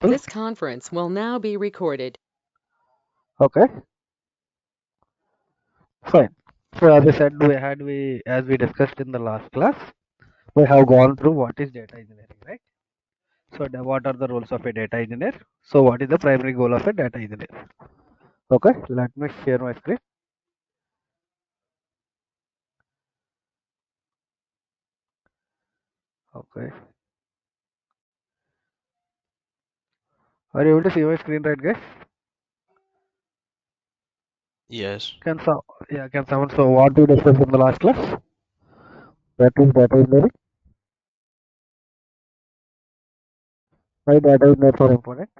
This conference will now be recorded. Okay, fine. So as I said, as we discussed in the last class, we have gone through what is data engineering, right? So what are the roles of a data engineer? So what is the primary goal of a data engineer? Okay, let me share my screen. Okay, are you able to see my screen, right, guys? Yes. Can someone? So what we discussed in the last class? That is data engineering. Why data engineers are important?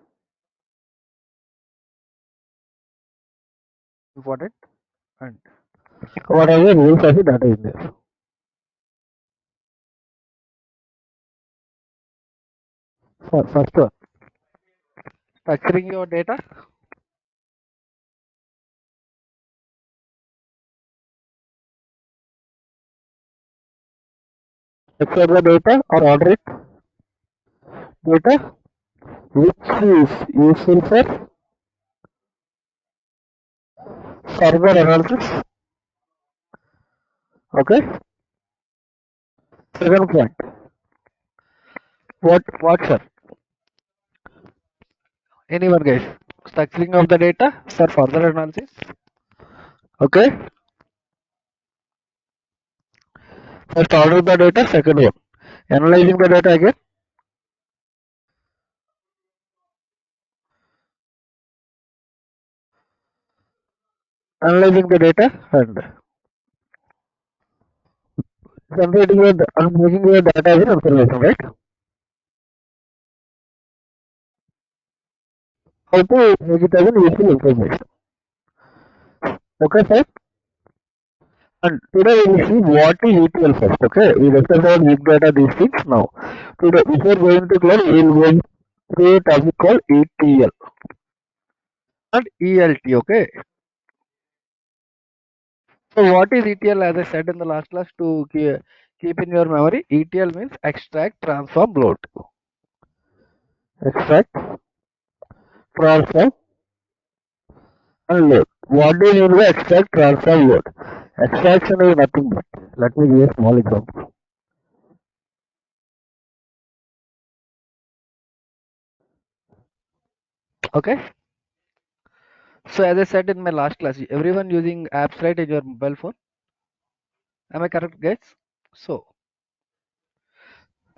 Important. And what are the rules of a data engineer? First one, structuring your data. Structure the data or order it. Data which is useful for further analysis. Okay. Second point. What sir? Anyone guys? Structuring of the data for further analysis. Okay. First order the data. Second one. Analyzing the data again. Analyzing the data and generating and making the data as an information, right? How to make it as an useful information. Okay, sir. And today we will see what is ETL first. Okay, we discussed about big data, these things. Now, today before going to class, we will go through a topic called ETL and ELT. Okay. So what is ETL? As I said in the last class, to keep in your memory, ETL means extract, transform, load. Extract, transform, and load. What do you mean by extract, transform, load? Extraction is nothing but. Let me give a small example. Okay. So as I said in my last class, everyone using apps right in your mobile phone. Am I correct, guys? So,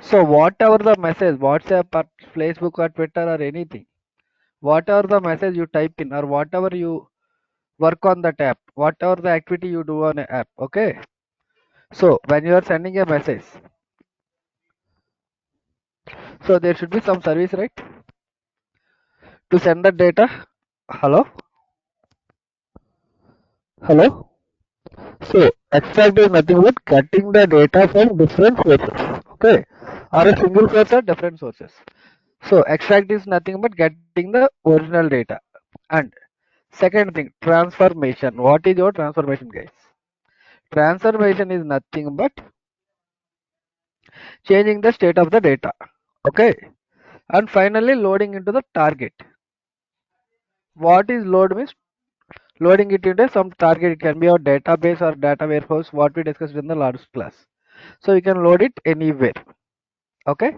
whatever the message, WhatsApp or Facebook or Twitter or anything, whatever the message you type in or whatever you work on that app, whatever the activity you do on an app, okay? So when you are sending a message, so there should be some service, right? To send the data. Hello? Hello? So extract is nothing but getting the data from different sources, okay? Or a single source or different sources. So extract is nothing but getting the original data. And second thing, transformation. What is your transformation, guys? Transformation is nothing but changing the state of the data. Okay. And finally loading into the target. What is load means? Loading it into some target. It can be our database or data warehouse, what we discussed in the last class. So you can load it anywhere. Okay.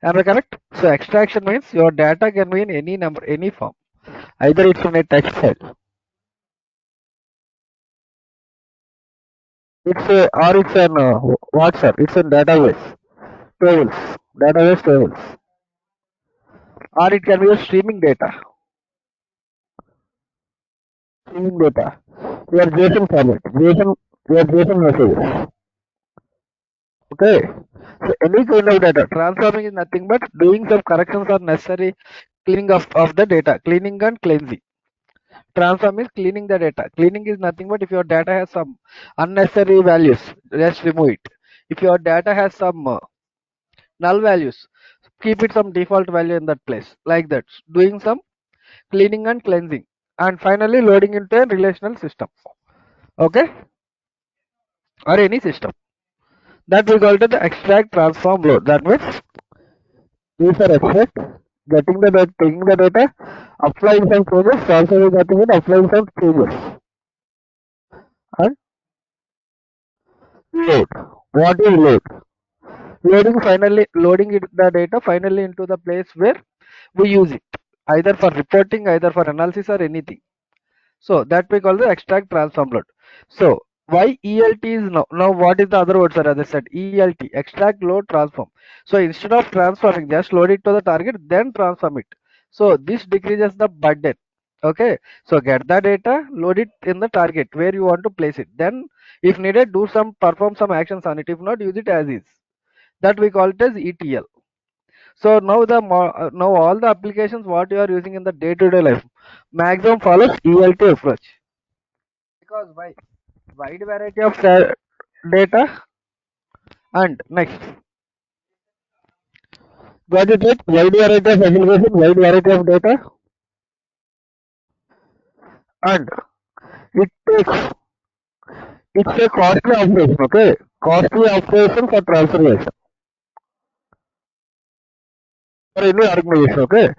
Am I correct? So extraction means your data can be in any number, any form. Either it's in a text file. It's an WhatsApp. It's in database tables, database tables, or it can be a streaming data. Your JSON format, your JSON messages. Okay. So any kind of data transforming is nothing but doing some corrections or necessary cleaning of the data, cleaning and cleansing. Transform is cleaning the data. Cleaning is nothing but if your data has some unnecessary values, just remove it. If your data has some null values, keep it some default value in that place, like that. Doing some cleaning and cleansing, and finally loading into a relational system. Okay, or any system. That we call it the extract, transform, load. That means these are extract, Getting the data, taking the data, applying some changes, transferring that again, applying some changes, and load. What is load? Loading the data finally into the place where we use it, either for reporting, either for analysis or anything. So that we call the extract transform load. So why ELT is now what is the other word, sir? As I said, ELT, extract load transform. So instead of transforming, just load it to the target, then transform it. So this decreases the burden. Okay, so get the data, load it in the target where you want to place it. Then if needed, perform some actions on it. If not, use it as is. That we call it as ETL. So now now all the applications what you are using in the day-to-day life maximum follows ELT approach. Because why? Wide variety of data, and next, got it right? Wide variety of application, wide variety of data, and it takes it's a costly operation. Okay, costly operation for transformation for any organization. Okay,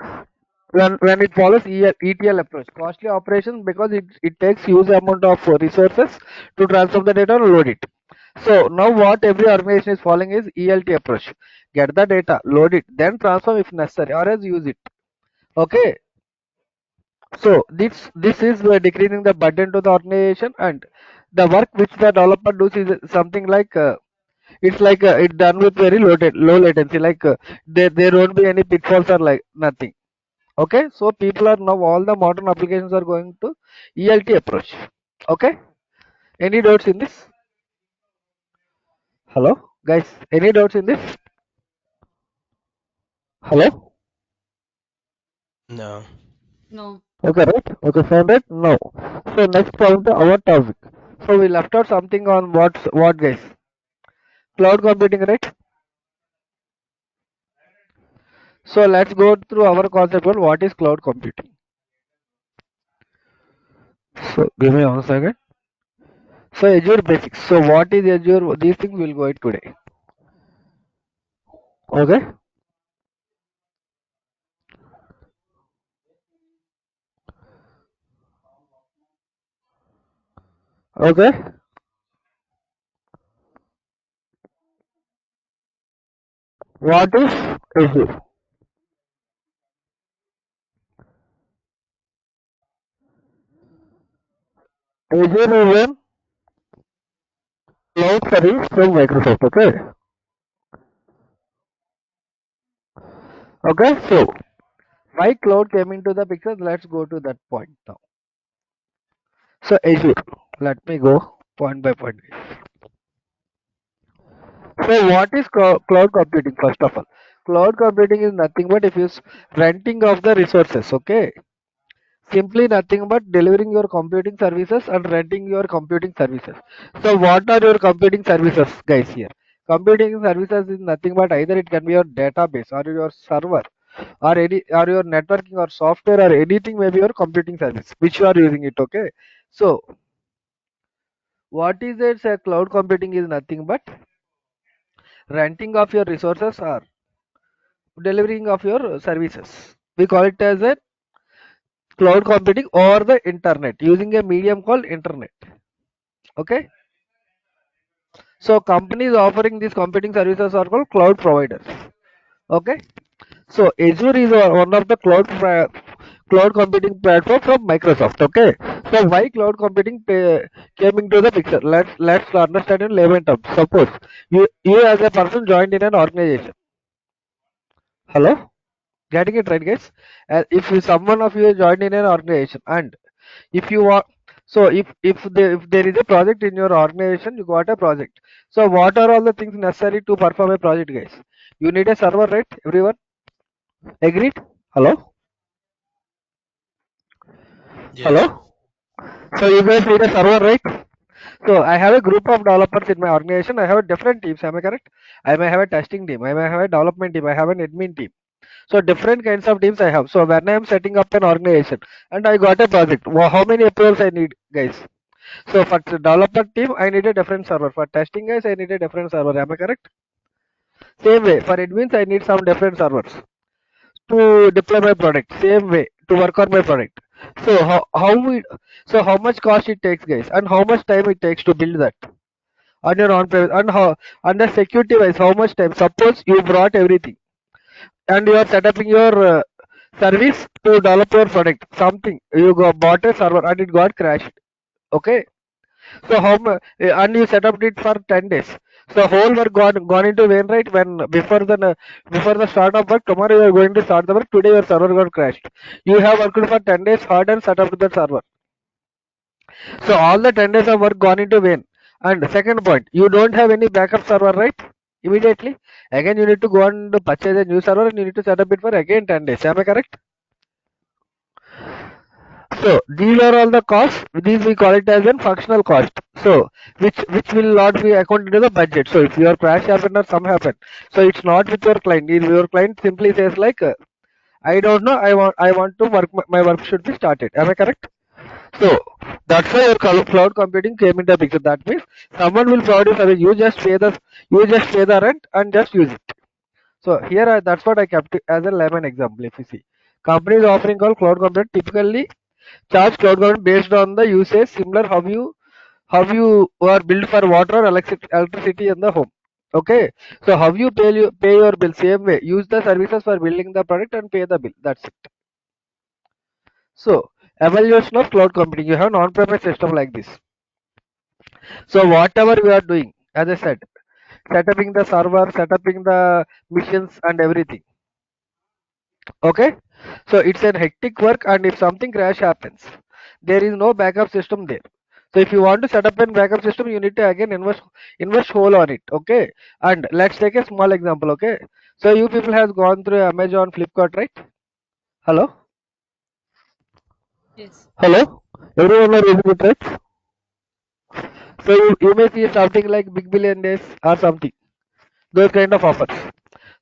when it follows ETL approach, costly operation because it takes huge amount of resources to transform the data and load it. So now what every organization is following is ELT approach. Get the data, load it, then transform if necessary, or else use it. Okay. So this is decreasing the burden to the organization, and the work which the developer does is something like it's like it done with very low latency. Like there won't be any pitfalls or like nothing. Okay, so people are now all the modern applications are going to ELT approach. Okay, any doubts in this? Hello, guys, any doubts in this? Hello. No. No. Okay, right? Okay, fine, right? No. So next point, our topic. So we left out something on what guys? Cloud computing, right? So let's go through our concept on what is cloud computing. So give me 1 second. So Azure basics. So what is Azure? These things we'll go it today. Okay. Okay. What is Azure? Azure is a cloud service from Microsoft. Okay. Okay. So why cloud came into the picture? Let's go to that point now. So Azure. Let me go point by point. So what is cloud computing first of all? Cloud computing is nothing but if you renting of the resources, okay? Simply nothing but delivering your computing services and renting your computing services. So what are your computing services guys here? Computing services is nothing but either it can be your database or your server or any or your networking or software or anything may be your computing service which you are using it, okay? So what is it? Say cloud computing is nothing but renting of your resources or delivering of your services. We call it as a cloud computing or the internet using a medium called internet. Okay. So companies offering these computing services are called cloud providers. Okay. So Azure is one of the cloud computing platform from Microsoft. Okay. So why cloud computing came into the picture? Let's understand in layman terms. Suppose you as a person joined in an organization. Hello. Getting it right, guys? If someone of you joined in an organization, and if you want, so if there is a project in your organization, you got a project. So what are all the things necessary to perform a project, guys? You need a server, right? Everyone agreed? Hello. Yes. Hello. So you guys need a server, right? So I have a group of developers in my organization. I have different teams. Am I correct? I may have a testing team. I may have a development team. I have an admin team. So different kinds of teams I have. So when I am setting up an organization and I got a project, how many approvals I need, guys? So for developer team, I need a different server. For testing guys, I need a different server. Am I correct? Same way, for admins, I need some different servers. to deploy my product, same way to work on my product. So how much cost it takes, guys, and how much time it takes to build that on your on-premise, and how, and the security wise, how much time. Suppose you brought everything and you are setting your service to develop your product, something you bought a server and it got crashed. Okay, so and you set up it for 10 days. So whole work gone into vain, right? When before the start of work, tomorrow you are going to start the work. Today your server got crashed. You have worked for 10 days hard and set up the server. So all the 10 days of work gone into vain. And second point, you don't have any backup server, right? Immediately. Again, you need to go and purchase a new server and you need to set up it for again 10 days. Am I correct? So these are all the costs. These we call it as a functional cost. So which will not be accounted to the budget. So if your crash happened or some happened, so it's not with your client. If your client simply says like, I don't know, I want to work, my work should be started. Am I correct? So that's why your cloud computing came into the picture. That means someone will provide you service. You just pay the rent and just use it. So here that's what I kept it as a layman example. If you see, companies offering called cloud computing typically charge cloud computing based on the usage, similar how you are billed for water or electricity in the home. Okay, so how you pay your bill, same way. Use the services for building the product and pay the bill. That's it. So evaluation of cloud computing. You have an on-premise system like this. So whatever we are doing, as I said, setting the server, setting the missions and everything. Okay, so it's a hectic work, and if something crash happens, there is no backup system there. So if you want to set up a backup system, you need to again invest whole on it. Okay, and let's take a small example. Okay, so you people has gone through Amazon, Flipkart, right? Hello, Yes. hello, everyone are using it, right? So you may see something like Big Billion Days or something, those kind of offers.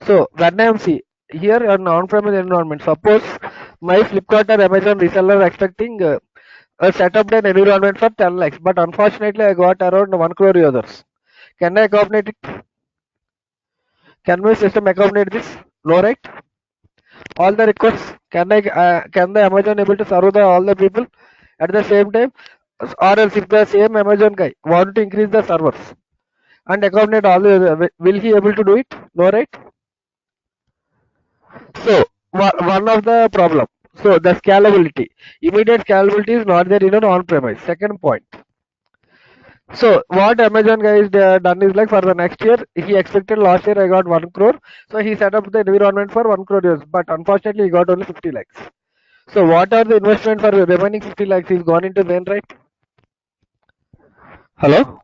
So when I am see here on on-premise environment, suppose my Flipkart or Amazon reseller are expecting set up an environment for 10 lakhs, but unfortunately I got around 1 crore users. Can I accommodate it? Can my system accommodate this? No, right? All the requests, can the Amazon able to serve all the people at the same time? Or else if the same Amazon guy want to increase the servers and accommodate all the, will he able to do it? No, right? So one of the problem. So the scalability, immediate scalability is not there in an on-premise. Second point. So what Amazon guys done is like for the next year, he expected last year I got 1 crore. So he set up the environment for 1 crore years, but unfortunately he got only 50 lakhs. So what are the investment for the remaining 50 lakhs? He's gone into vain, right? Hello?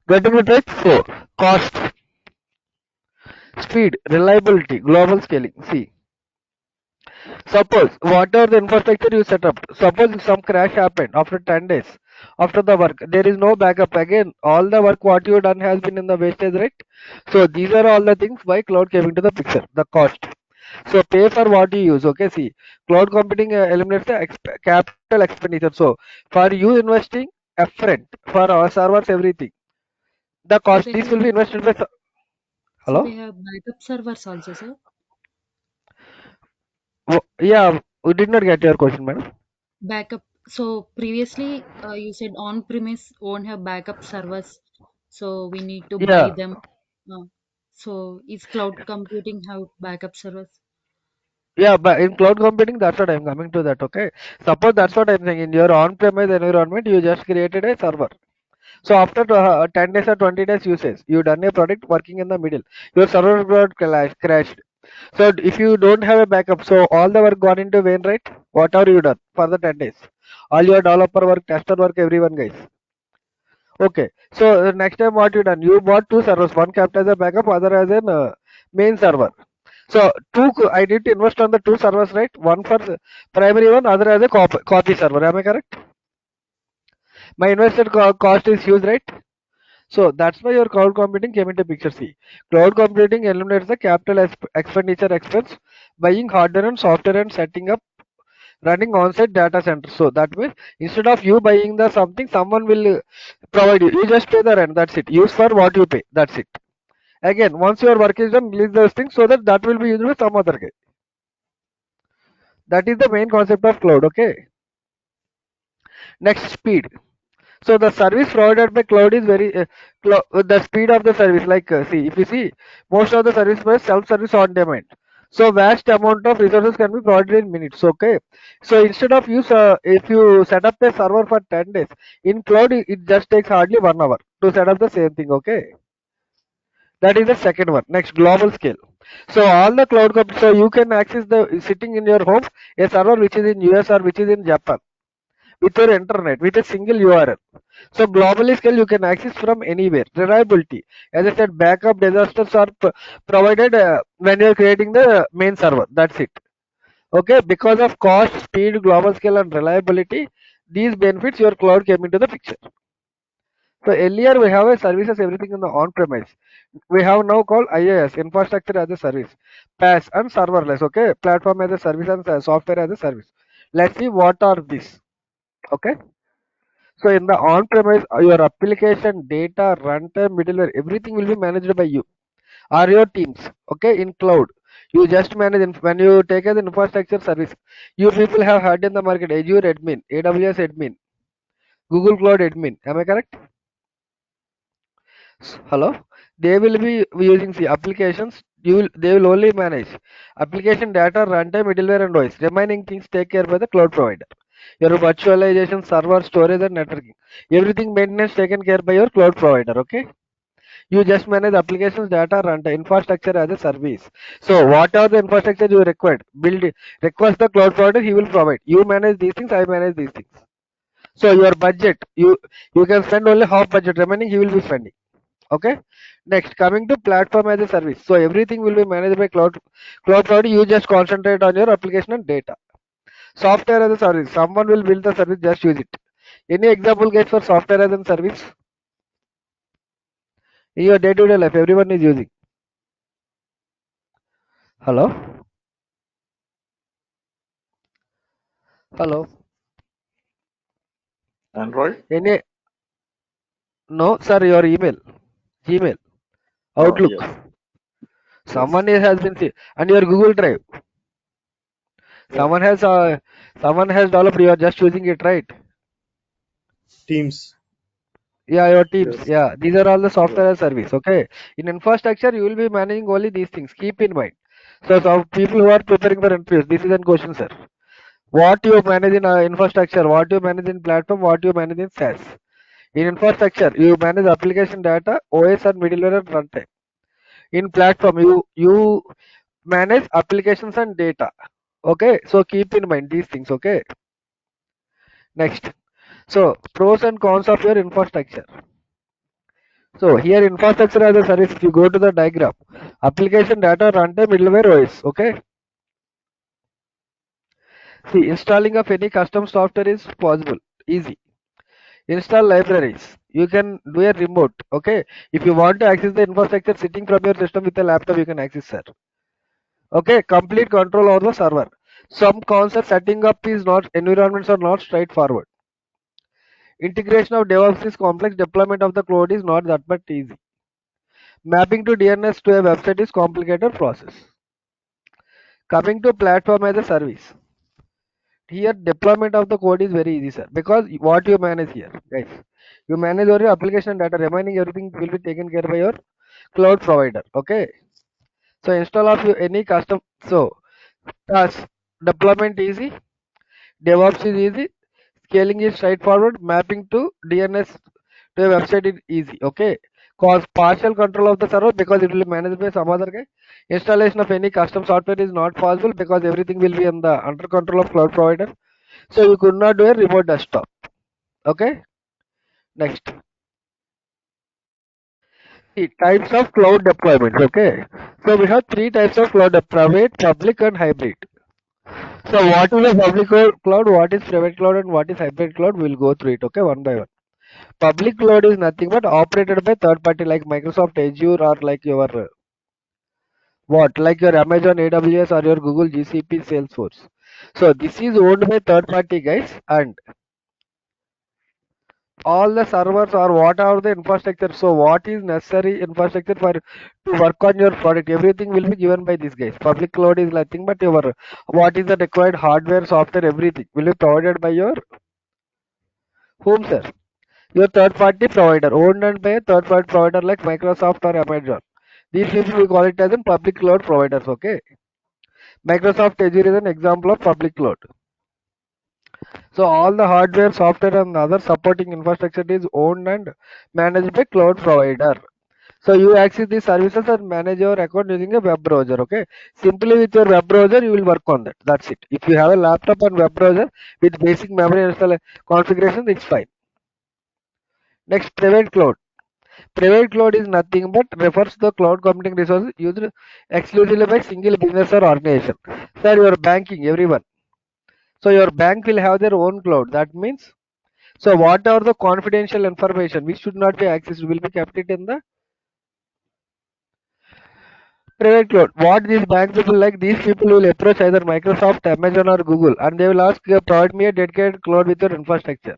Getting it right? So cost, speed, reliability, global scaling. See, suppose whatever the infrastructure you set up, suppose if some crash happened after 10 days after the work, there is no backup. Again, all the work what you done has been in the wastage, right? So these are all the things why cloud came into the picture. The cost. So pay for what you use. Okay, see, cloud computing eliminates the capital expenditure. So for you investing upfront for our servers, everything, the So cost they this have will be invested by. so they Hello? have backup servers also, sir. Yeah, we did not get your question, madam. Backup. So previously, you said on-premise won't have backup servers, so we need to buy Yeah. them. Uh, so is cloud computing have backup servers? Yeah, but in cloud computing, that's what I'm coming to that. Okay. Suppose that's what I'm saying. In your on-premise environment, you just created a server. So after 10 days or 20 days usage, you done a product working in the middle. Your server got crashed. So if you don't have a backup, so all the work gone into vain, right? What are you done for the 10 days? All your developer work, tester work, everyone guys. Okay. So next time what you done? You bought two servers, one kept as a backup, other as an main server. So I need to invest on the two servers, right? One for primary one, other as a copy server. Am I correct? My invested cost is huge, right? So that's why your cloud computing came into picture. See, cloud computing eliminates the capital expenditure expense, buying hardware and software and setting up running on-site data center. So that means instead of you buying the something, someone will provide you. You just pay the rent. That's it. Use for what you pay. That's it. Again, once your work is done, release those things so that that will be used by some other guy. That is the main concept of cloud. Okay. Next, speed. So the service provided by cloud is very the speed of the service. Like see, if you see, most of the service providers self-service on demand. So vast amount of resources can be provided in minutes. Okay. So instead of if you set up a server for 10 days, in cloud it just takes hardly 1 hour to set up the same thing. Okay. That is the second one. Next, global scale. So all the cloud companies, so you can access the sitting in your home a server which is in US or which is in Japan with your internet with a single URL. So globally scale you can access from anywhere. Reliability, as I said, backup disasters are provided when you are creating the main server. That's it. Okay, because of cost, speed, global scale, and reliability, these benefits your cloud came into the picture. So earlier we have a services everything in the on-premise. We have now called IaaS, infrastructure as a service, PaaS and serverless. Okay, platform as a service and software as a service. Let's see what are these. Okay. So in the on-premise, your application, data, runtime, middleware, everything will be managed by you or your teams. Okay, in cloud, you just manage when you take as an infrastructure service. You people have heard in the market Azure admin, AWS admin, Google Cloud admin. Am I correct? Hello. They will be using the applications. They will only manage application data, runtime, middleware, and OS. Remaining things take care by the cloud provider. Your virtualization, server, storage, and networking. Everything maintenance taken care by your cloud provider. Okay. You just manage applications, data, runtime, infrastructure as a service. So what are the infrastructure you required? Build it. Request the cloud provider, he will provide. You manage these things, I manage these things. So your budget, you can spend only half budget, remaining he will be spending. Okay. Next, coming to platform as a service. So everything will be managed by cloud provider. You just concentrate on your application and data. Software as a service. Someone will build the service, just use it. Any example guys for software as a service? In your day-to-day life, everyone is using. Hello? Hello? Android? Any no, sir, your email. Gmail. Oh, Outlook. yes, yes. Someone has been and your Google Drive. Yeah. Someone has developed, you are just using it, right? Teams. Yeah, your teams. Yes. Yeah, these are all the Yeah. software as service. Okay. In infrastructure, you will be managing only these things. Keep in mind. So, some people who are preparing for interviews, this is a question, sir. What you manage in infrastructure, what you manage in platform, what you manage in SaaS. In infrastructure, you manage application data, OS and middleware and runtime. In platform, you manage applications and data. Okay. So keep in mind these things. Okay. Next. So pros and cons of your infrastructure. So here infrastructure as a service, if you go to the diagram, application data, runtime, middleware, OS. Okay. See, installing of any custom software is possible. Easy. Install libraries. You can do a remote. Okay. If you want to access the infrastructure sitting from your system with a laptop, you can access that. Okay. Complete control over the server. Some concept setting up is not, environments are not straightforward. Integration of DevOps is complex. Deployment of the cloud is not that much easy. Mapping to DNS to a website is complicated process. Coming to platform as a service. Here deployment of the code is very easy, sir, because what you manage here, guys, you manage your application data. Remaining everything will be taken care by your cloud provider. Okay. So install of any custom. So task deployment easy, DevOps is easy, scaling is straightforward, mapping to DNS to a website is easy. Okay. Cause partial control of the server because it will be managed by some other guy. Installation of any custom software is not possible because everything will be in the under control of cloud provider. So you could not do a remote desktop. Okay. Next. See, types of cloud deployments. Okay. So we have three types of cloud: private, public, and hybrid. So what is a public cloud? What is private cloud? And what is hybrid cloud? We'll go through it. Okay, one by one. Public cloud is nothing but operated by third party like Microsoft Azure or like your what, like your Amazon AWS or your Google GCP Salesforce. So this is owned by third party guys, and all the servers or what are the infrastructure. So what is necessary infrastructure for to work on your product? Everything will be given by these guys. Public cloud is nothing but your what is the required hardware, software, everything will be provided by your whom, sir? Your third party provider, owned and by a third party provider like Microsoft or Amazon. These people we call it as in public cloud providers. Okay. Microsoft Azure is an example of public cloud. So all the hardware, software and other supporting infrastructure is owned and managed by cloud provider. So you access these services and manage your account using a web browser. Okay. Simply with your web browser, you will work on that. That's it. If you have a laptop and web browser with basic memory install configuration, it's fine. Next, private cloud. Private cloud is nothing but refers to the cloud computing resources used exclusively by single business or organization. Sir, your banking, everyone. So your bank will have their own cloud. That means, so whatever the confidential information which should not be accessed will be kept it in the private cloud. What these bank people like, these people will approach either Microsoft, Amazon or Google and they will ask, provide me a dedicated cloud with your infrastructure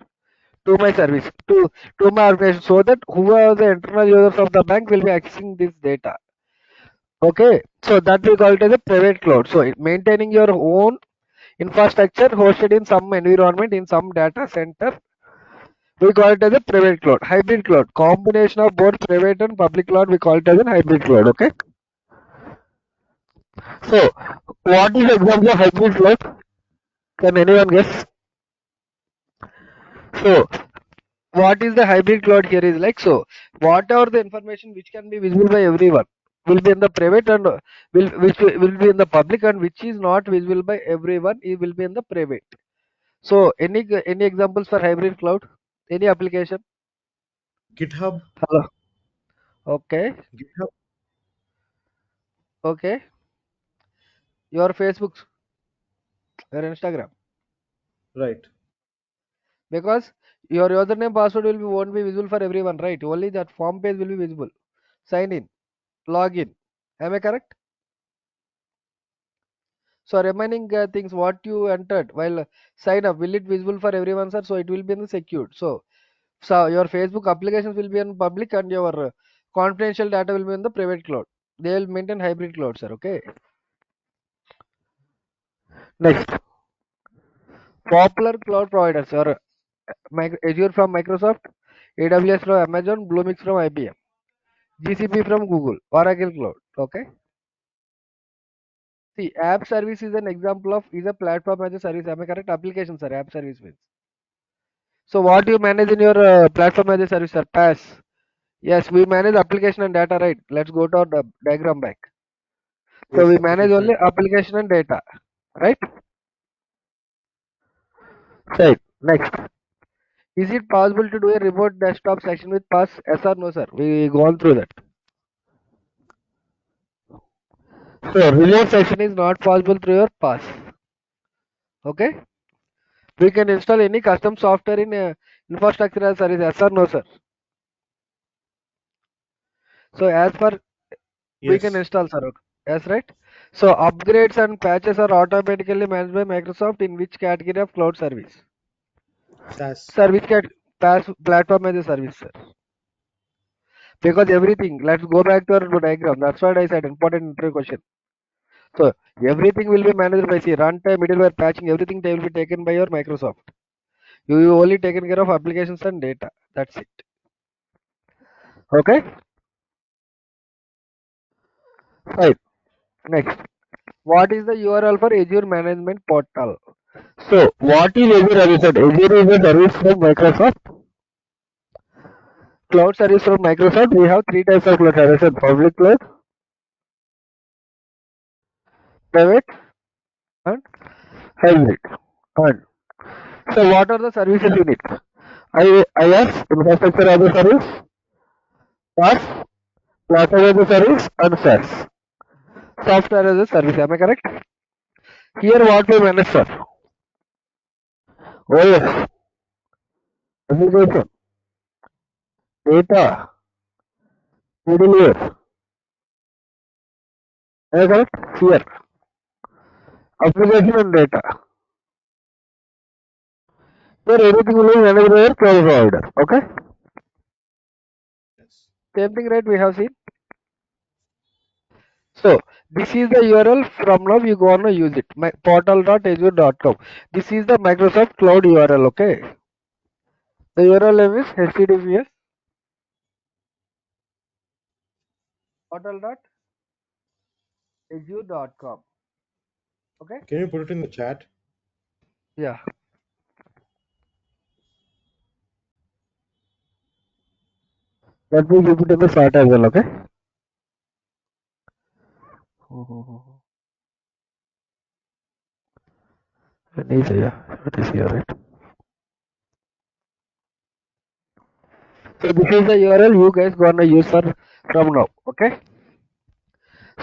to my service, to my organization, so that whoever the internal users of the bank will be accessing this data. Okay, so that we call it as a private cloud. So maintaining your own infrastructure hosted in some environment in some data center, we call it as a private cloud. Hybrid cloud, combination of both private and public cloud, we call it as a hybrid cloud. Okay. So what is the example of hybrid cloud? Can anyone guess? So what is the hybrid cloud here is like, so whatever the information which can be visible by everyone will be in the private and will be in the public, and which is not visible by everyone, it will be in the private. So any examples for hybrid cloud? Any application? GitHub. Hello. Okay. GitHub. Okay. Your Facebook, your Instagram, Right. because your username password will be won't be visible for everyone, right? Only that form page will be visible. Sign in, log in. Am I correct? So remaining things what you entered while sign up, will it visible for everyone, sir? So it will be in the secured. So your Facebook applications will be in public and your confidential data will be in the private cloud. They will maintain hybrid cloud, sir. Okay. Next, popular cloud providers are Azure from Microsoft, AWS from Amazon, Bluemix from IBM, GCP from Google, Oracle Cloud. Okay. See, app service is an example of is a platform as a service. Am I correct? Application, sir. App service means. So what you manage in your platform as a service, sir? PaaS. Yes, we manage application and data, right? Let's go to our diagram back. So Yes, we manage only exactly. application and data, right? Right. Next, is it possible to do a remote desktop session with PaaS? Yes or no, sir? We gone through that. So remote session is not possible through your PaaS. Okay. We can install any custom software in infrastructure as service. Yes or no, sir? So as per we can Yes. install, sir. Yes, right. So upgrades and patches are automatically managed by Microsoft in which category of cloud service? SAS. Service cat platform as a service, sir. Because everything, let's go back to our diagram. That's what I said, important interview question. So everything will be managed by C. Runtime, middleware, patching, everything they will be taken by your Microsoft. You only taken care of applications and data. That's it. Okay. Right. Next. What is the URL for Azure Management Portal? So, what is Azure as I said? Azure is a service from Microsoft. Cloud service from Microsoft. We have three types of cloud services: public cloud, private, and hybrid. And so, what are the services you need? IaaS, infrastructure as a service, PaaS, platform as a service, and SaaS, software as a service. Am I correct? Here, what we manage, sir? OS, application, data, middleware. Am I correct? Here, application and data. Here everything will be managed by your cloud provider. Okay. Yes. Same thing, right? We have seen. So this is the URL. From now you gonna use it. Portal.azure.com. This is the Microsoft Cloud URL. Okay. The URL name is https portal.azure.com. Okay. Can you put it in the chat? Yeah. Let me give it in the chat as well. Okay. Yeah, it is here, right? So this is the URL you guys gonna use for from now. Okay.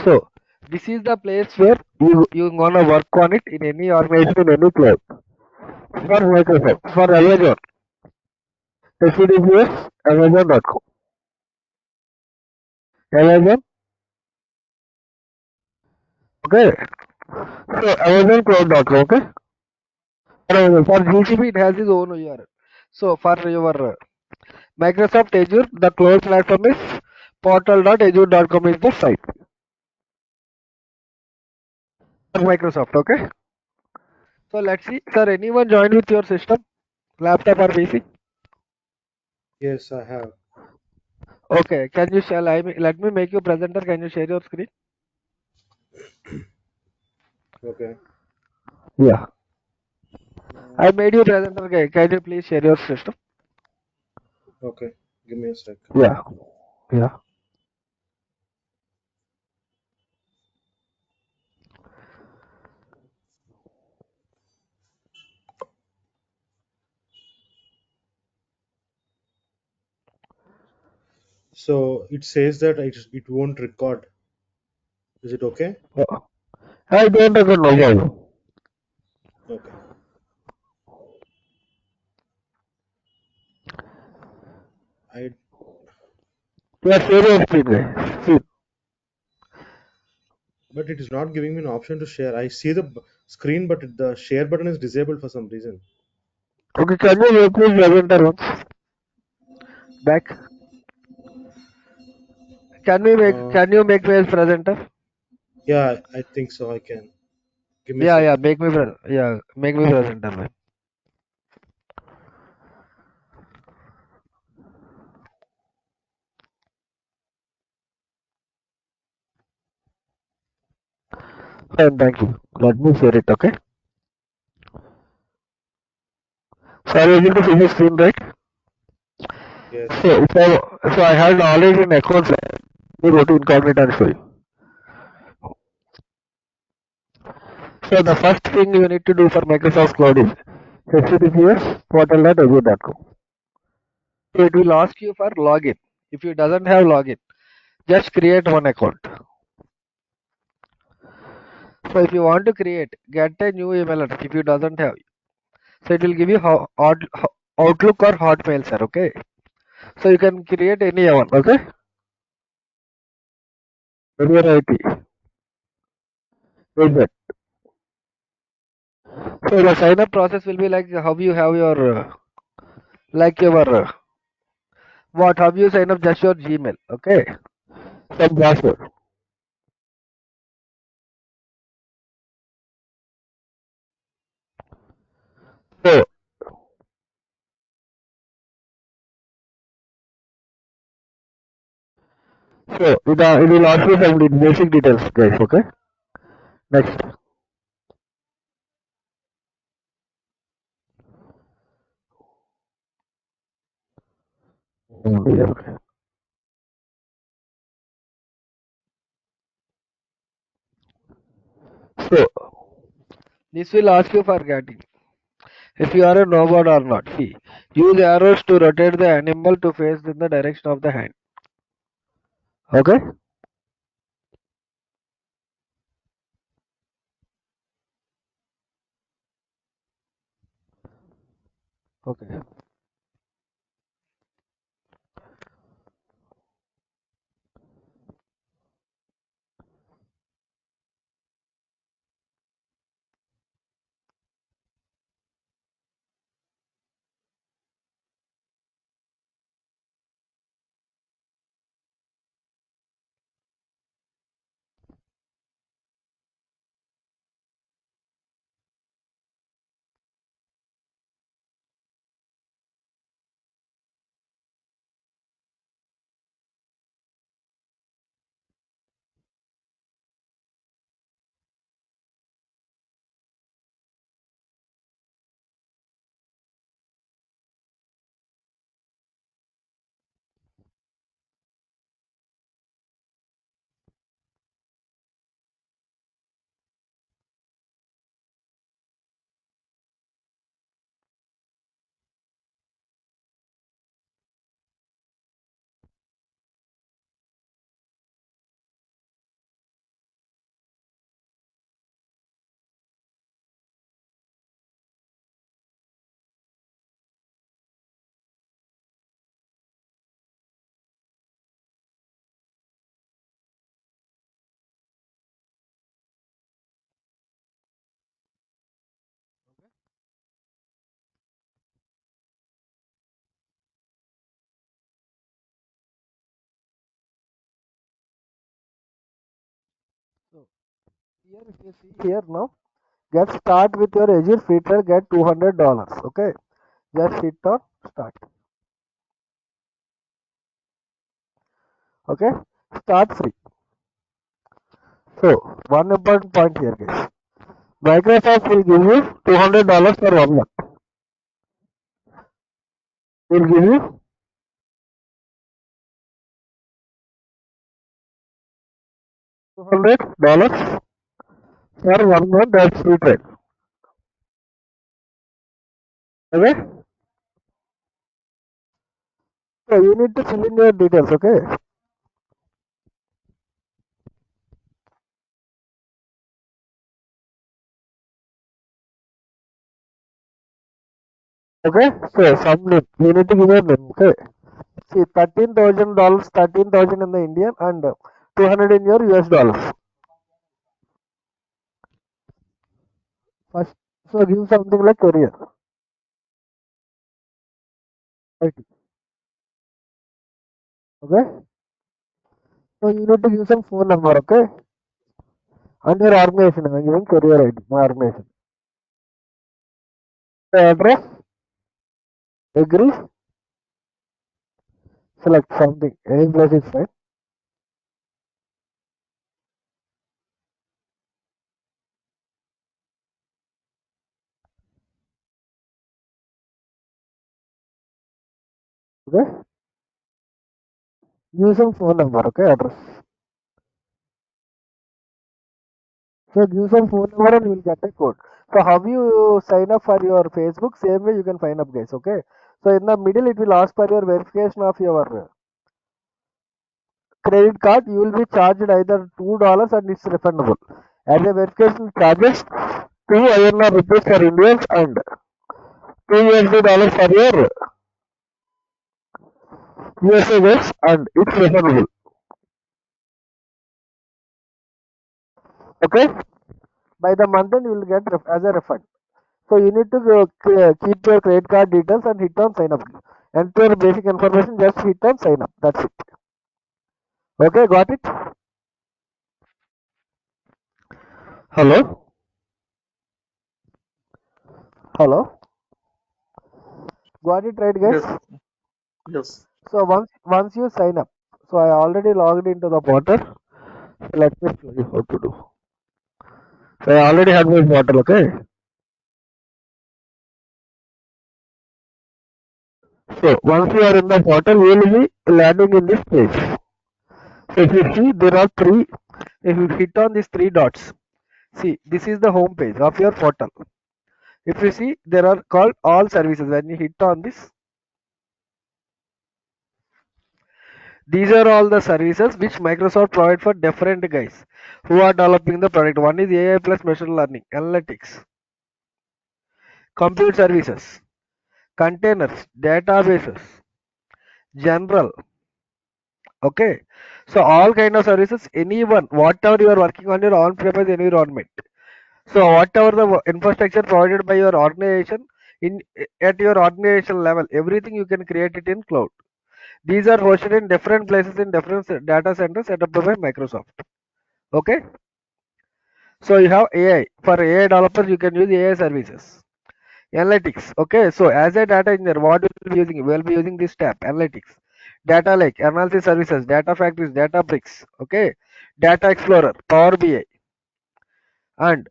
So this is the place where you gonna work on it in any organization, in any cloud. For Microsoft, for Amazon, https amazon.com. Amazon. Okay. So Amazon cloud.com. Okay. For GCP, it has its own URL. So for your Microsoft Azure, the cloud platform is portal.azure.com is the site for Microsoft. Okay. So let's see, sir. Anyone joined with your system, laptop or PC? Yes, I have. Okay. Can you share? Let me make you presenter. Can you share your screen? Okay. Yeah. I Mm, made you presenter. Okay. Can you please share your system? okay. Give me a sec. Yeah. Yeah. So it says that it won't record. Is it okay? I don't know. No problem. Okay. I Yeah. Share your screen, guys. See. But it is not giving me an option to share. I see the screen, but the share button is disabled for some reason. Okay. Can you make me presenter once? Back. Can we make? Uh, Can you make me as presenter? yeah, I think so. I can. Give me a Yeah. sec. Yeah. Make me. Yeah. Make me presenter, man. Fine. Thank you. Let me share it. Okay. So I was able to see the screen, right? Yes. So I had already an account. Let me go to incognito and show you. So the first thing you need to do for Microsoft Cloud is https portal.azure.com. So it will ask you for login. If you doesn't have login, just create one account. So if you want to create, get a new email address if you doesn't have. So it will give you Outlook or Hotmail, sir. Okay. So you can create any one. Okay. Any IT. Like that. So the sign up process will be like how you have your like your what have you sign up just your Gmail. Okay. Some password. So it will ask you some basic details, guys. Okay. Next. Yeah, okay. So this will ask you for getting if you are a robot or not. See, use arrows to rotate the animal to face in the direction of the hand. Okay. Okay. Here, if you see here now, get start with your Azure free trial, get $200. Okay, just hit on start. Okay, start free. So one important point here, guys. Microsoft will give you $200 for 1 month. Will give you $200 for 1 month as free trial. Okay, so you need to fill in your details. Okay, okay. So some name you need to give a name. Okay, see $13,000, 13,000 in the Indian and 200 in your US dollars. First, so give something like career. Right. Okay, so you need to give some phone number. Okay, and your organization. I'm giving career ID. My organization. The address. Agree. Select something. Any place is fine. Okay. Use some phone number. Okay, address. So give some phone number and you will get a code. So how you sign up for your Facebook? Same way you can sign up, guys. Okay. So in the middle it will ask for your verification of your credit card. You will be charged either $2 and it's refundable. As a verification charges, 2 INR rupees for Indians and $2 for your USA guys and it's refundable. Okay. By the month end you will get as a refund. So you need to keep your credit card details and hit on sign up. Enter your basic information, just hit on sign up. That's it. Okay, got it? Hello? Hello? Got it right, guys? Yes, yes. So once you sign up, so I already logged into the portal. So let me show you how to do. So I already have my portal, okay? So once you are in the portal, you will be landing in this page. So if you see, there are three. If you hit on these three dots, see, this is the home page of your portal. If you see, there are called all services. When you hit on this, these are all the services which Microsoft provide for different guys who are developing the product. One is AI plus machine learning, analytics, compute services, containers, databases, general. Okay, so all kind of services. Anyone, whatever you are working on your on-premise environment. So whatever the infrastructure provided by your organization in at your organization level, everything you can create it in cloud. These are hosted in different places in different data centers set up by Microsoft. Okay, so you have AI. For AI developers, you can use AI services. Analytics. Okay, so as a data engineer, what will be using? We will be using this tab, analytics. Data lake, analysis services, data factories, data bricks. Okay, data explorer, Power BI, and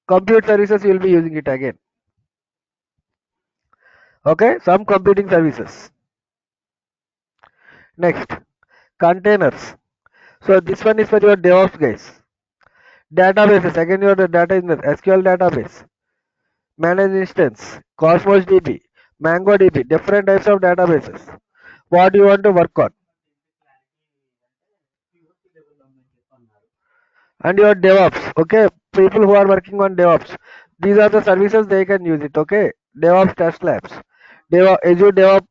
compute services. You will be using it again. Okay, some computing services. Next, containers. So this one is for your DevOps guys. Databases. Again, your data engineer, SQL database. Managed instance, Cosmos DB, MongoDB, different types of databases. What do you want to work on? And your DevOps, okay? People who are working on DevOps, these are the services they can use it, okay? DevOps test labs, Azure DevOps,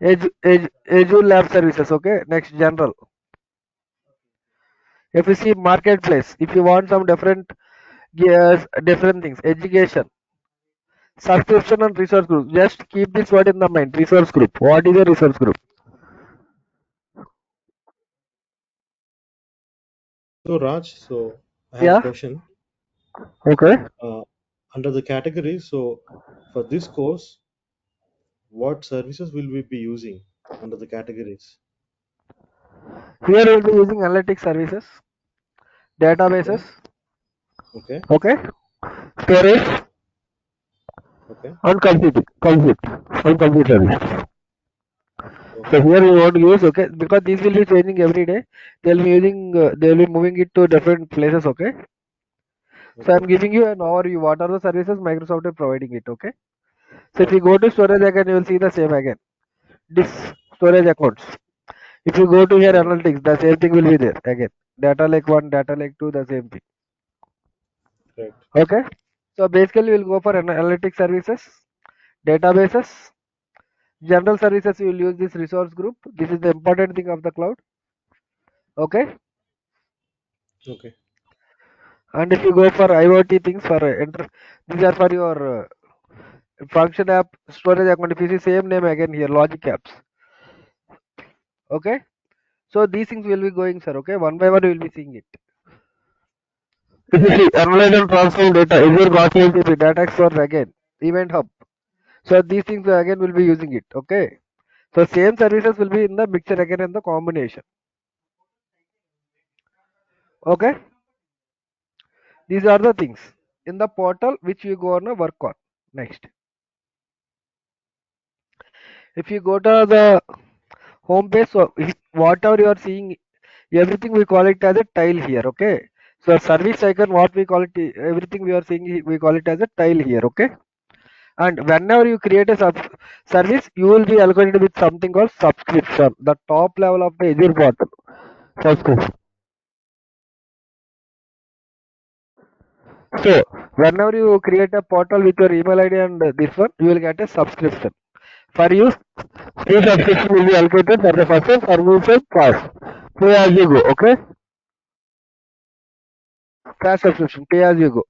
Azure Lab Services, okay? Next, general. If you see marketplace, if you want some different gears, different things, education, subscription and resource group. Just keep this word in the mind. Resource group. What is a resource group? So Raj, so I have a Yeah. question. Okay. Uh, Under the category, so for this course, what services will we be using under the categories? Here we'll be using analytics services, databases. Okay, okay, Okay. Storage okay, and compute services. So okay, here we want to use, okay, because these will be changing every day. They'll be using, they'll be moving it to different places, okay. So I'm okay, giving you an overview. What are the services Microsoft is providing it, okay. So if you okay, go to storage again, you will see the same again. This storage accounts. If you go to here okay, analytics, the same thing will be there again. Data lake 1, data lake 2, the same thing. right, Okay. So basically we'll go for analytics services, databases, general services. You will use this resource group. This is the important thing of the cloud. Okay. okay, And if you go for IoT things for these are for your function app storage account. If you see same name again here, logic apps. Okay. So these things will be going, sir. Okay, one by one we will be seeing it. If you see analyze and transform data, Azure Graph LTP, data export again, event hub. So these things again will be using it. Okay. So same services will be in the mixture again in the combination. Okay. These are the things in the portal which you go on a work on. Next, if you go to the home page, so whatever you are seeing, everything we call it as a tile here. Okay. So service icon, what we call it, everything we are seeing, we call it as a tile here. Okay. And whenever you create a service, you will be allocated with something called subscription, the top level of the Azure portal. Subscription. So whenever you create a portal with your email ID and this one, you will get a subscription. For you, free subscription will be allocated for the first one, permission cost. Pay as you go, okay? Cash subscription, pay as you go.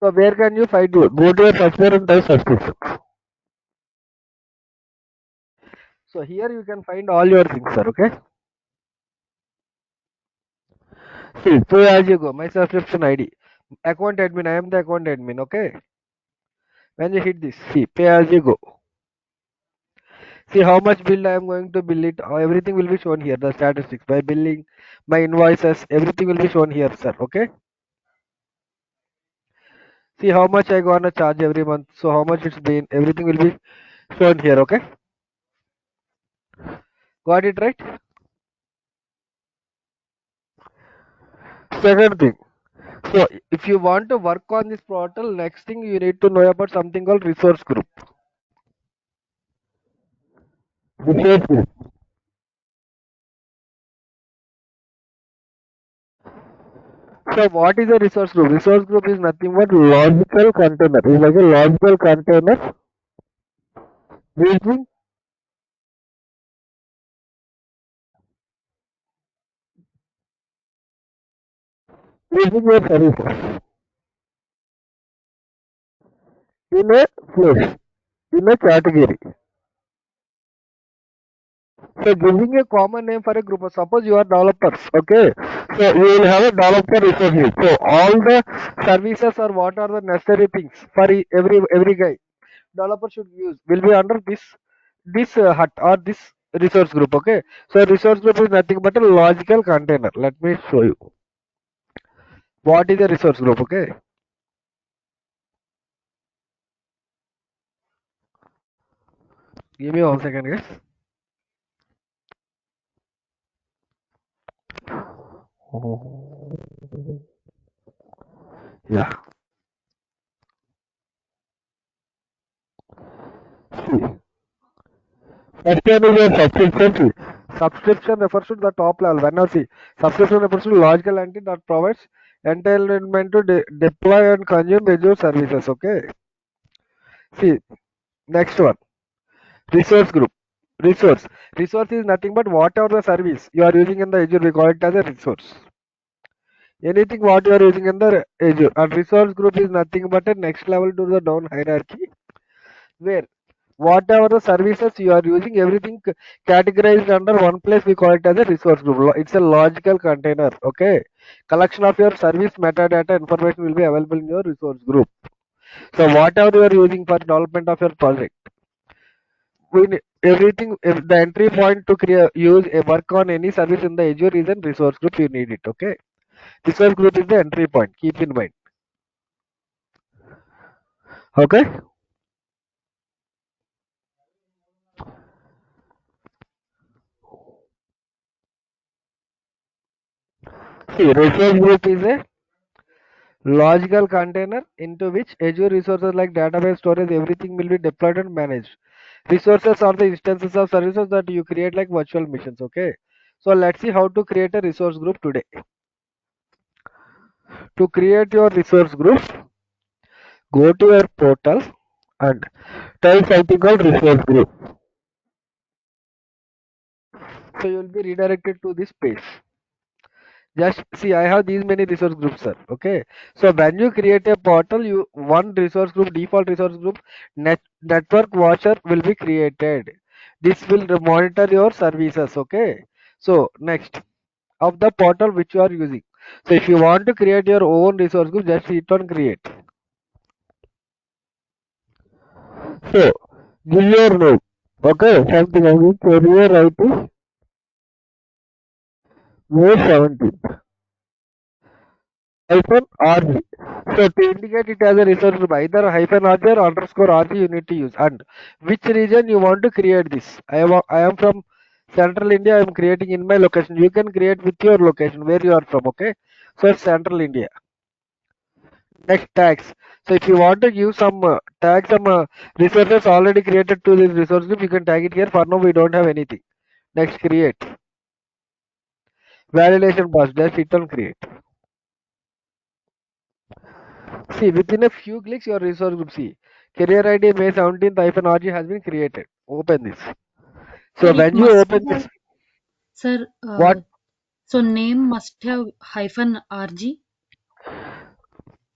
So where can you find you? Go to your software and type subscription. So here you can find all your things, sir, okay? See, pay as you go, my subscription ID. Account admin, I am the account admin, okay? When you hit this, see, pay as you go. See how much bill I am going to bill it. Everything will be shown here. The statistics, my billing, my invoices, everything will be shown here, sir. Okay. See how much I gonna charge every month. So how much it's been. Everything will be shown here. Okay. Got it right? Second thing. So if you want to work on this portal, next thing you need to know about something called resource group. Resource group. So what is a resource group? Resource group is nothing but logical container. It's like a logical container using your services in a place, in a category. So giving a common name for a group. Suppose you are developers, okay? So you will have a developer resource group. So all the services or what are the necessary things for every guy developer should use will be under this hut or this resource group. Okay. So resource group is nothing but a logical container. Let me show you what is a resource group. Okay. Give me 1 second, guys. Yeah. See. First one is your subscription fee. Subscription refers to the top level. When now see, subscription refers to logical entity that provides entitlement to deploy and consume Azure services. Okay. See, next one, resource group. Resource. Resource is nothing but whatever the service you are using in the Azure, we call it as a resource. Anything what you are using in the Azure. And resource group is nothing but a next level to the down hierarchy where Whatever the services you are using, everything categorized under one place, we call it as a resource group. It's a logical container. Okay, collection of your service metadata information will be available in your resource group. So whatever you are using for development of your project, everything, if the entry point to create use a work on any service in the Azure is a resource group, you need it. Okay, resource group is the entry point, keep in mind. Okay, see, resource group is a logical container into which Azure resources like database, storage, everything will be deployed and managed. Resources are the instances of services that you create like virtual machines. Okay, so let's see how to create a resource group today. To create your resource group, go to your portal and type something called resource group. So you will be redirected to this page. Just see, I have these many resource groups, sir. Okay, so when you create a portal, you one resource group, default resource group, network watcher will be created. This will monitor your services. Okay, so next of the portal which you are using. So if you want to create your own resource group, just hit on create. So give your name. Okay, something I will career IT May 17th hyphen RG. So to indicate it as a resource group, either hyphen RG or underscore RG you need to use. And which region you want to create this. I am from Central India. I am creating in my location. You can create with your location where you are from. Okay. So it's Central India. Next tags. So if you want to give some tag some resources already created to this resource group, you can tag it here. For now we don't have anything. Next create. Validation pass. Just hit on create. See, within a few clicks, your resource group C. Career ID May 17th RG has been created. Open this. Sir, So it when you must open have, this, sir, what so name must have hyphen RG.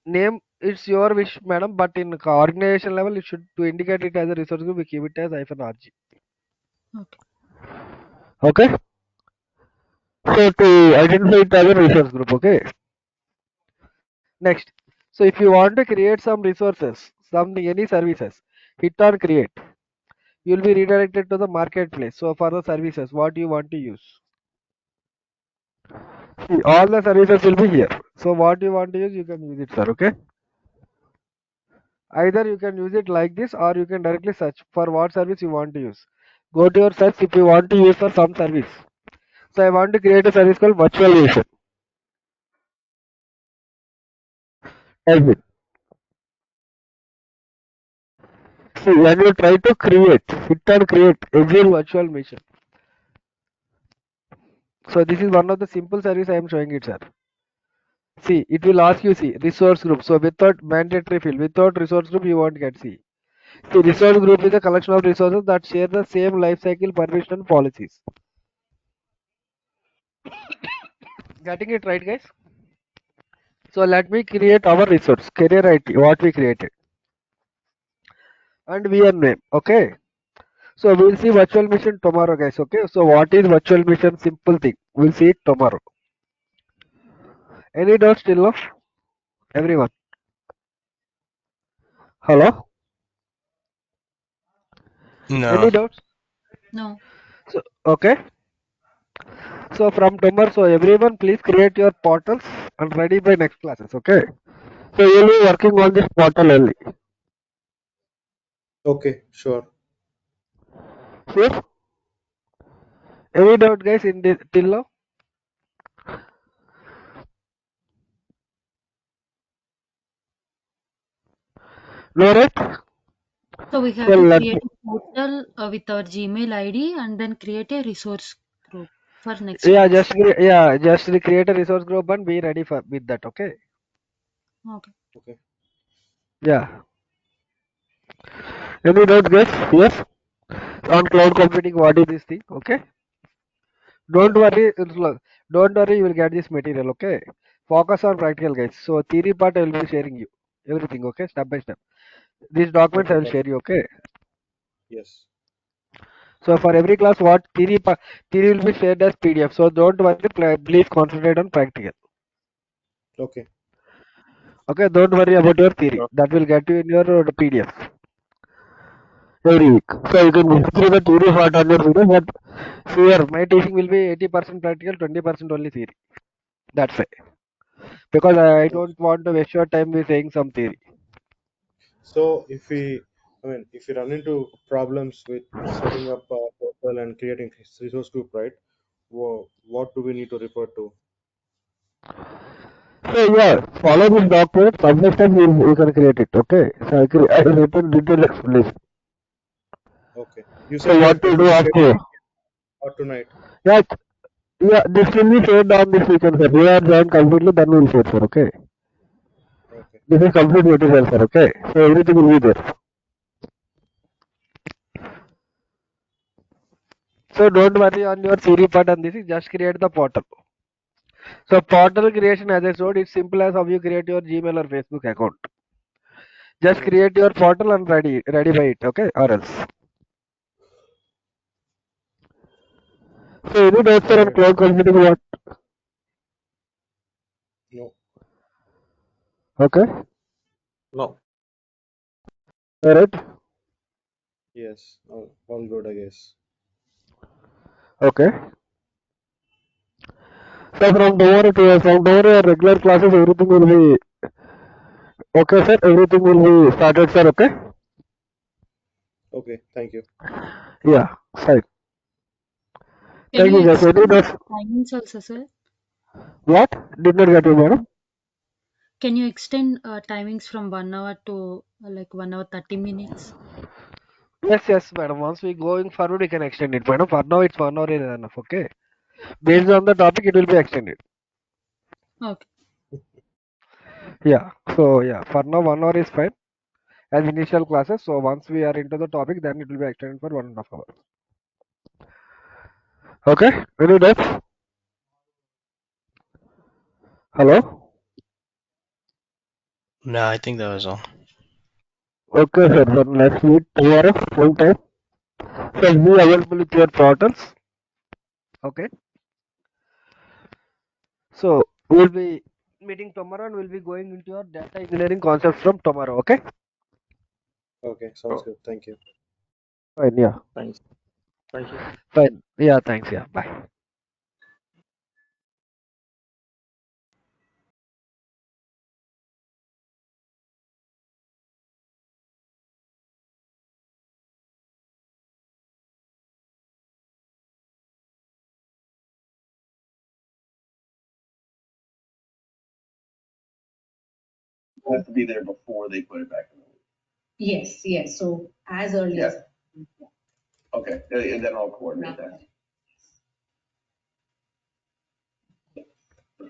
name it's your wish, madam, but in organization level, it should to indicate it as a resource group, we keep it as -RG. Okay. Okay. So to identify it as a resource group, okay. Next. So if you want to create some resources, something any services, hit on create. You will be redirected to the marketplace. So for the services, what you want to use. See, all the services will be here. So what you want to use, you can use it, sir. Okay. Either you can use it like this, or you can directly search for what service you want to use. Go to your search if you want to use for some service. So I want to create a service called virtualization. Type it. See, when you try to create, hit on create Azure virtual machine. So this is one of the simple service I am showing it, sir. See, it will ask you, see, resource group. So without mandatory field, without resource group, you won't get see. The resource group is a collection of resources that share the same life cycle, permission, and policies. Getting it right, guys? So let me create our resource, career IT, what we created, and VR name. Okay. So we'll see virtual mission tomorrow, guys. Okay. So what is virtual mission? Simple thing. We'll see it tomorrow. Any doubts till now? Everyone. Hello. No. Any doubts? No. So okay. So from tomorrow, so everyone, please create your portals and ready by next classes. Okay. So you'll be working on this portal only. Okay, sure. Sure. Any doubt, guys, in this till now? No, right? So we So have to let create me. a portal with our Gmail ID and then create a resource group for next Yeah, class. just create a resource group and be ready for with that. Okay. Okay. Okay. Yeah. Any doubt, guys? Yes. On cloud computing, what is this thing? Okay. Yeah. Don't worry. Don't worry. You will get this material. Okay. Focus on practical, guys. So theory part I will be sharing you everything. Okay. Step by step. These documents I Okay, will fine. share you. Okay. Yes. So for every class, what theory will be shared as PDF. So don't worry, please concentrate on practical. Okay. Okay, don't worry about your theory. That will get you in your PDF every week. So you can go through the theory part on your video, but here my teaching will be 80% practical, 20% only theory. That's it. Because I Okay. don't want to waste your time with saying some theory. So if we run into problems with setting up a portal and creating resource group, right? What do we need to refer to? So yeah, follow this document. Some next time you can create it. Okay. So I will written detailed explanation. Okay. You So said what that to it do will be shared after? or tonight. Yeah, yeah. This will be shared on this weekend, sir. We are joined completely. Then we will share, sir. Okay. Okay. This is complete material, sir. Okay. So everything will be there. So don't worry on your theory part on this. Just create the portal. So portal creation, as I showed, it's simple as how you create your Gmail or Facebook account. Just Mm-hmm. create your portal and ready by it. Okay, or else. So any doubts All sir, on right. cloud computing? What? No. Okay. No. All right. Yes. All good, I guess. Okay. So from tomorrow your regular classes, everything will be okay, sir. Everything will be started, sir. Okay. Okay. Thank you. Yeah. Fine. Can Thank you you, guys. Any extend doubts? timings also, sir? What? Did not get you, madam. Can you extend timings from 1 hour to like 1 hour 30 minutes? Yes, yes, madam. Once we going forward, we can extend it, madam. For now, it's 1 hour is enough. Okay. Based on the topic, it will be extended. Okay. Yeah. So yeah, for now 1 hour is fine as initial classes. So once we are into the topic, then it will be extended for 1.5 hours. Okay. Any doubts? Hello. No, I think that was all. Okay, sir. Then let's meet tomorrow full time. So be available with your portals. Okay. So we'll be meeting tomorrow and we'll be going into your data engineering concepts from tomorrow. Okay. Okay. Sounds good. Thank you. Fine. Yeah. Thanks. Thank you. Fine. Yeah. Thanks. Yeah. Bye. Have to be there before they put it back in the loop. Yes, yes, so as early as. Okay, and then I'll coordinate that.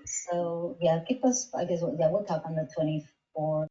So, yeah, keep us, I guess, yeah, we'll talk on the 24th.